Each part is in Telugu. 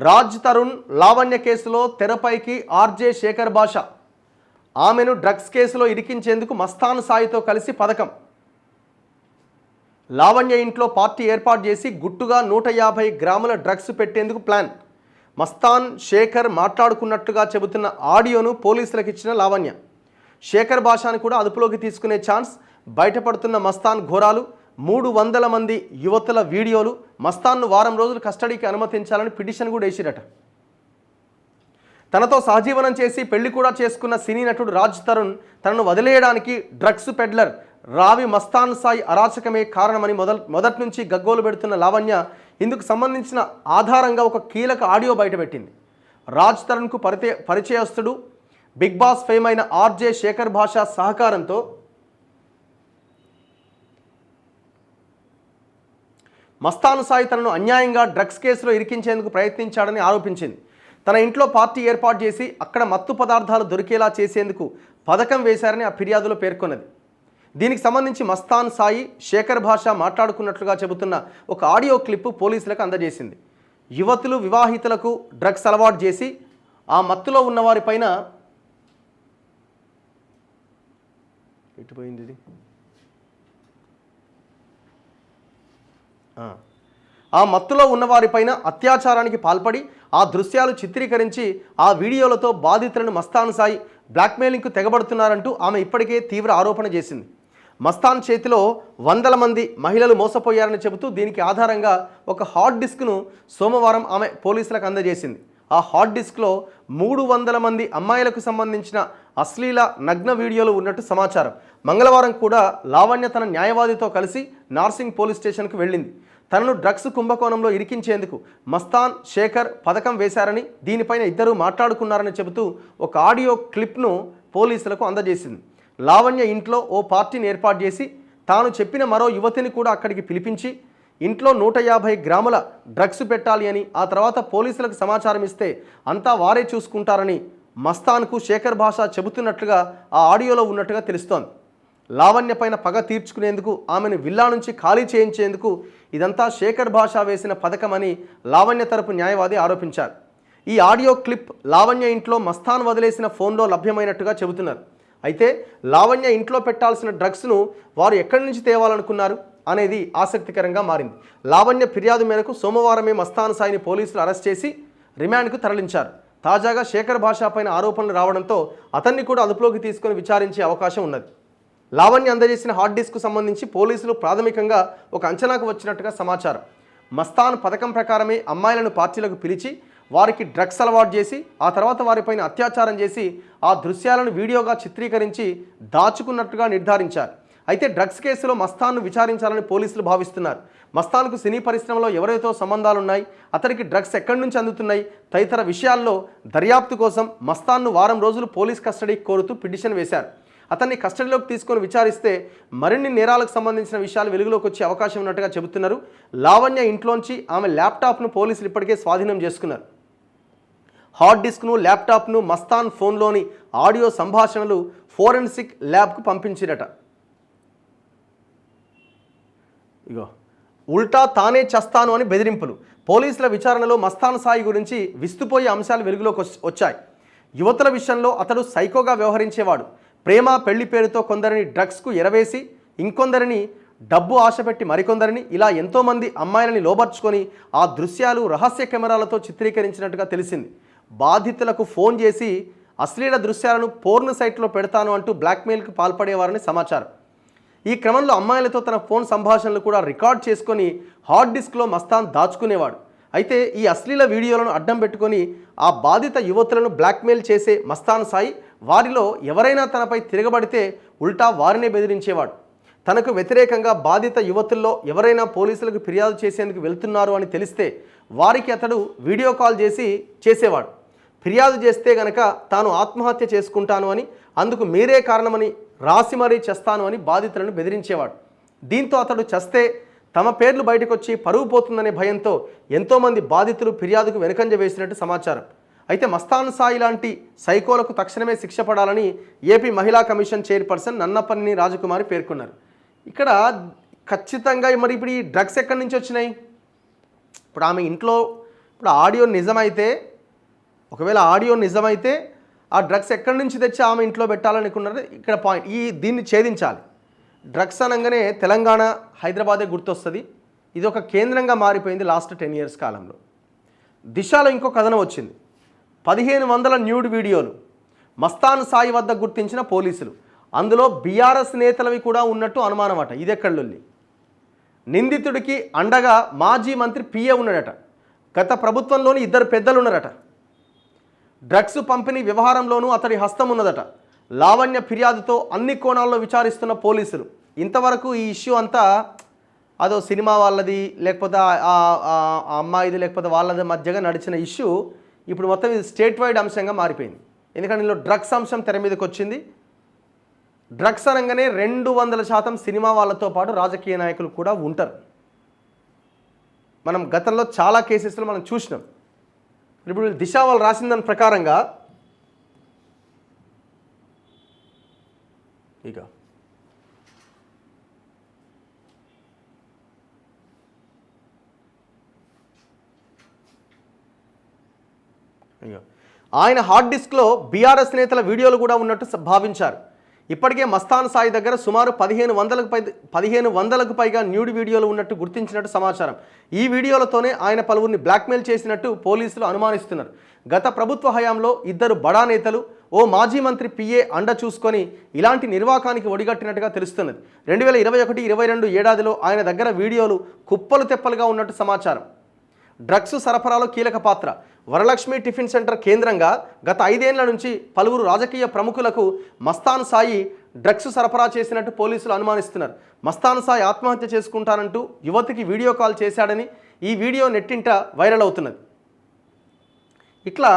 రాజ్ తరుణ్ లావణ్య కేసులో తెరపైకి ఆర్జే శేఖర్ భాష. ఆమెను డ్రగ్స్ కేసులో ఇరికించేందుకు మస్తాన్ సాయితో కలిసి పథకం. లావణ్య ఇంట్లో పార్టీ ఏర్పాటు చేసి గుట్టుగా 150 గ్రాముల డ్రగ్స్ పెట్టేందుకు ప్లాన్. మస్తాన్ శేఖర్ మాట్లాడుకున్నట్లుగా చెబుతున్న ఆడియోను పోలీసులకు ఇచ్చిన లావణ్య. శేఖర్ భాషను కూడా అదుపులోకి తీసుకునే ఛాన్స్. బయటపడుతున్న మస్తాన్ ఘోరాలు, 300 మంది యువతుల వీడియోలు. మస్తాన్ను వారం రోజులు కస్టడీకి అనుమతించాలని పిటిషన్ కూడా వేసిరట. తనతో సహజీవనం చేసి పెళ్లి కూడా చేసుకున్న సినీ నటుడు రాజ్ తరుణ్ తనను వదిలేయడానికి డ్రగ్స్ పెడ్లర్ రావి మస్తాన్ సాయి అరాచకమే కారణమని మొదటి నుంచి గగ్గోలు పెడుతున్న లావణ్య ఇందుకు సంబంధించిన ఆధారంగా ఒక కీలక ఆడియో బయటపెట్టింది. రాజ్ తరుణ్కు పరిచయస్తుడు బిగ్ బాస్ ఫేమ్ అయిన ఆర్జే శేఖర్ భాష సహకారంతో మస్తాన్ సాయి తనను అన్యాయంగా డ్రగ్స్ కేసులో ఇరికించేందుకు ప్రయత్నించాడని ఆరోపించింది. తన ఇంట్లో పార్టీ ఏర్పాటు చేసి అక్కడ మత్తు పదార్థాలు దొరికేలా చేసేందుకు పథకం వేశారని ఆ ఫిర్యాదులో పేర్కొన్నది. దీనికి సంబంధించి మస్తాన్ సాయి, శేఖర్ భాష మాట్లాడుకున్నట్లుగా చెబుతున్న ఒక ఆడియో క్లిప్ పోలీసులకు అందజేసింది. యువతులు, వివాహితులకు డ్రగ్స్ అలవాటు చేసి ఆ మత్తులో ఉన్నవారిపైన ఎటుపోయింది ఇది ఆ మత్తులో ఉన్నవారిపైన అత్యాచారానికి పాల్పడి ఆ దృశ్యాలు చిత్రీకరించి ఆ వీడియోలతో బాధితులను మస్తాన్ సాయి బ్లాక్మెయిలింగ్కు తెగబడుతున్నారంటూ ఆమె ఇప్పటికే తీవ్ర ఆరోపణ చేసింది. మస్తాన్ చేతిలో 100 మంది మహిళలు మోసపోయారని చెబుతూ దీనికి ఆధారంగా ఒక హార్డ్ డిస్క్ను సోమవారం ఆమె పోలీసులకు అందజేసింది. ఆ హార్డ్ డిస్క్లో 300 మంది అమ్మాయిలకు సంబంధించిన అశ్లీల నగ్న వీడియోలు ఉన్నట్టు సమాచారం. మంగళవారం కూడా లావణ్య తన న్యాయవాదితో కలిసి నార్సింగ్ పోలీస్ స్టేషన్కు వెళ్ళింది. తనను డ్రగ్స్ కుంభకోణంలో ఇరికించేందుకు మస్తాన్, శేఖర్ పథకం వేశారని, దీనిపైన ఇద్దరు మాట్లాడుకున్నారని చెబుతూ ఒక ఆడియో క్లిప్ను పోలీసులకు అందజేసింది. లావణ్య ఇంట్లో ఓ పార్టీని ఏర్పాటు చేసి తాను చెప్పిన మరో యువతిని కూడా అక్కడికి పిలిపించి ఇంట్లో 150 గ్రాముల డ్రగ్స్ పెట్టాలి అని, ఆ తర్వాత పోలీసులకు సమాచారం ఇస్తే అంతా వారే చూసుకుంటారని మస్తాన్కు శేఖర్ భాష చెబుతున్నట్లుగా ఆ ఆడియోలో ఉన్నట్టుగా తెలుస్తోంది. లావణ్య పైన పగ తీర్చుకునేందుకు, ఆమెను విల్లా నుంచి ఖాళీ చేయించేందుకు ఇదంతా శేఖర్ భాష వేసిన పథకమని లావణ్య తరపు న్యాయవాది ఆరోపించారు. ఈ ఆడియో క్లిప్ లావణ్య ఇంట్లో మస్తాన్ వదిలేసిన ఫోన్లో లభ్యమైనట్టుగా చెబుతున్నారు. అయితే లావణ్య ఇంట్లో పెట్టాల్సిన డ్రగ్స్ను వారు ఎక్కడి నుంచి తేవాలనుకున్నారు అనేది ఆసక్తికరంగా మారింది. లావణ్య ఫిర్యాదు మేరకు సోమవారమే మస్తాన్ సాయిని పోలీసులు అరెస్ట్ చేసి రిమాండ్కు తరలించారు. తాజాగా శేఖర్ భాష పైన ఆరోపణలు రావడంతో అతన్ని కూడా అదుపులోకి తీసుకొని విచారించే అవకాశం ఉన్నది. లావణ్య అందజేసిన హార్డ్ డిస్క్కు సంబంధించి పోలీసులు ప్రాథమికంగా ఒక అంచనాకు వచ్చినట్టుగా సమాచారం. మస్తాన్ పథకం ప్రకారమే అమ్మాయిలను పార్టీలకు పిలిచి వారికి డ్రగ్స్ అలవాటు చేసి ఆ తర్వాత వారిపైన అత్యాచారం చేసి ఆ దృశ్యాలను వీడియోగా చిత్రీకరించి దాచుకున్నట్టుగా నిర్ధారించారు. అయితే డ్రగ్స్ కేసులో మస్తాన్ను విచారించాలని పోలీసులు భావిస్తున్నారు. మస్తాన్కు సినీ పరిశ్రమలో ఎవరితో సంబంధాలున్నాయి, అతడికి డ్రగ్స్ ఎక్కడి నుంచి అందుతున్నాయి తదితర విషయాల్లో దర్యాప్తు కోసం మస్తాన్ను వారం రోజులు పోలీస్ కస్టడీకి కోరుతూ పిటిషన్ వేశారు. అతన్ని కస్టడీలోకి తీసుకొని విచారిస్తే మరిన్ని నేరాలకు సంబంధించిన విషయాలు వెలుగులోకి వచ్చే అవకాశం ఉన్నట్టుగా చెబుతున్నారు. లావణ్య ఇంట్లోంచి ఆమె ల్యాప్టాప్ను పోలీసులు ఇప్పటికే స్వాధీనం చేసుకున్నారు. హార్డ్ డిస్క్ను, ల్యాప్టాప్ను, మస్తాన్ ఫోన్లోని ఆడియో సంభాషణలు ఫోరెన్సిక్ ల్యాబ్కు పంపించిరట. ఇగో ఉల్టా తానే చస్తాను అని బెదిరింపులు. పోలీసుల విచారణలో మస్తాన్ సాయి గురించి విస్తుపోయే అంశాలు వెలుగులోకి వచ్చాయి. యువతుల విషయంలో అతడు సైకోగా వ్యవహరించేవాడు. ప్రేమ, పెళ్లి పేరుతో కొందరిని డ్రగ్స్కు ఎరవేసి ఇంకొందరిని డబ్బు ఆశపెట్టి మరికొందరిని ఇలా ఎంతోమంది అమ్మాయిలని లోబర్చుకొని ఆ దృశ్యాలు రహస్య కెమెరాలతో చిత్రీకరించినట్టుగా తెలిసింది. బాధితులకు ఫోన్ చేసి అశ్లీల దృశ్యాలను పోర్న్ సైట్లో పెడతాను అంటూ బ్లాక్మెయిల్కు పాల్పడేవారని సమాచారం. ఈ క్రమంలో అమ్మాయిలతో తన ఫోన్ సంభాషణలు కూడా రికార్డ్ చేసుకొని హార్డ్ డిస్క్లో మస్తాన్ దాచుకునేవాడు. అయితే ఈ అశ్లీల వీడియోలను అడ్డం పెట్టుకొని ఆ బాధిత యువతులను బ్లాక్మెయిల్ చేసే మస్తాన్ సాయి వారిలో ఎవరైనా తనపై తిరగబడితే ఉల్టా వారినే బెదిరించేవాడు. తనకు వ్యతిరేకంగా బాధిత యువతుల్లో ఎవరైనా పోలీసులకు ఫిర్యాదు చేసేందుకు వెళ్తున్నారు అని తెలిస్తే వారికి అతడు వీడియో కాల్ చేసేవాడు. ఫిర్యాదు చేస్తే గనక తాను ఆత్మహత్య చేసుకుంటాను అని, అందుకు మీరే కారణమని రాసి మరీ చేస్తాను అని బాధితులను బెదిరించేవాడు. దీంతో అతడు చస్తే తమ పేర్లు బయటకు వచ్చి పరువు పోతుందనే భయంతో ఎంతోమంది బాధితులు ఫిర్యాదుకు వెనుకంజ వేసినట్టు సమాచారం. అయితే మస్తాన్ సాయి లాంటి సైకోలకు తక్షణమే శిక్ష పడాలని ఏపీ మహిళా కమిషన్ చైర్పర్సన్ నన్నపనేని రాజకుమారి పేర్కొన్నారు. ఇక్కడ ఖచ్చితంగా మరి ఇప్పుడు ఈ డ్రగ్స్ ఎక్కడి నుంచి వచ్చినాయి? ఇప్పుడు ఆమె ఇంట్లో ఇప్పుడు ఆడియో నిజమైతే, ఒకవేళ ఆడియో నిజమైతే ఆ డ్రగ్స్ ఎక్కడి నుంచి తెచ్చి ఆమె ఇంట్లో పెట్టాలనుకున్నది ఇక్కడ పాయింట్. దీన్ని ఛేదించాలి. డ్రగ్స్ అనగానే తెలంగాణ, హైదరాబాదే గుర్తొస్తుంది. ఇది ఒక కేంద్రంగా మారిపోయింది లాస్ట్ 10 years కాలంలో. దిశలో ఇంకో కథనం వచ్చింది. 1500 న్యూడ్ వీడియోలు మస్తాన్ సాయి వద్ద గుర్తించిన పోలీసులు. అందులో బీఆర్ఎస్ నేతలవి కూడా ఉన్నట్టు అనుమానం అట. ఇదెక్కడొల్లి. నిందితుడికి అండగా మాజీ మంత్రి పిఏ ఉన్నాడట. గత ప్రభుత్వంలోని 2 పెద్దలు ఉన్నారట. డ్రగ్స్ పంపిణీ వ్యవహారంలోనూ అతడి హస్తం ఉన్నదట. లావణ్య ఫిర్యాదుతో అన్ని కోణాల్లో విచారిస్తున్న పోలీసులు. ఇంతవరకు ఈ ఇష్యూ అంతా అదో సినిమా వాళ్ళది, లేకపోతే ఆ అమ్మాయిది, లేకపోతే వాళ్ళది మధ్యగా నడిచిన ఇష్యూ ఇప్పుడు మొత్తం ఇది స్టేట్ వైడ్ అంశంగా మారిపోయింది. ఎందుకంటే ఇందులో డ్రగ్స్ అంశం తెర మీదకి వచ్చింది. డ్రగ్స్ అనగానే 200% సినిమా వాళ్ళతో పాటు రాజకీయ నాయకులు కూడా ఉంటారు. మనం గతంలో చాలా కేసెస్లో మనం చూసినాం. ఇప్పుడు దిశ వాళ్ళు రాసిన దాని ప్రకారంగా ఇక ఆయన హార్డ్ డిస్క్లో బీఆర్ఎస్ నేతల వీడియోలు కూడా ఉన్నట్టు భావించారు. ఇప్పటికే మస్తాన్ సాయి దగ్గర సుమారు 1500కు పైగా న్యూడ్ వీడియోలు ఉన్నట్టు గుర్తించినట్టు సమాచారం. ఈ వీడియోలతోనే ఆయన పలువురిని బ్లాక్మెయిల్ చేసినట్టు పోలీసులు అనుమానిస్తున్నారు. గత ప్రభుత్వ హయాంలో 2 బడా నేతలు, ఓ మాజీ మంత్రి పిఏ అండ చూసుకొని ఇలాంటి నిర్వాకానికి ఒడిగట్టినట్టుగా తెలుస్తున్నది. 2021-22 ఏడాదిలో ఆయన దగ్గర వీడియోలు కుప్పలు తెప్పలుగా ఉన్నట్టు సమాచారం. డ్రగ్స్ సరఫరాలో కీలక పాత్ర. వరలక్ష్మి టిఫిన్ సెంటర్ కేంద్రంగా గత 5 ఏళ్ల నుంచి పలువురు రాజకీయ ప్రముఖులకు మస్తాన్ సాయి డ్రగ్స్ సరఫరా చేసినట్టు పోలీసులు అనుమానిస్తున్నారు. మస్తాన్ సాయి ఆత్మహత్య చేసుకుంటానంటూ యువతికి వీడియో కాల్ చేశాడని ఈ వీడియో నెట్టింట వైరల్ అవుతున్నది. ఇట్లా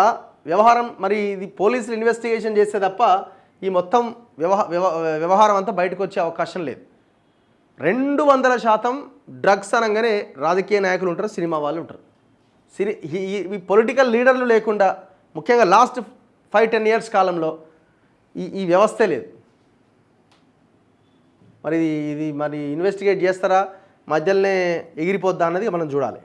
వ్యవహారం మరి ఇది పోలీసులు ఇన్వెస్టిగేషన్ చేస్తే తప్ప ఈ మొత్తం వ్యవహారం అంతా బయటకు వచ్చే అవకాశం లేదు. 200% డ్రగ్స్ అనగానే రాజకీయ నాయకులు ఉంటారు, సినిమా వాళ్ళు ఉంటారు. ఈ పొలిటికల్ లీడర్లు లేకుండా ముఖ్యంగా లాస్ట్ 5-10 years కాలంలో ఈ వ్యవస్థే లేదు. మరి ఇది మరి ఇన్వెస్టిగేట్ చేస్తారా, మధ్యలోనే ఎగిరిపోద్దా అన్నది మనం చూడాలి.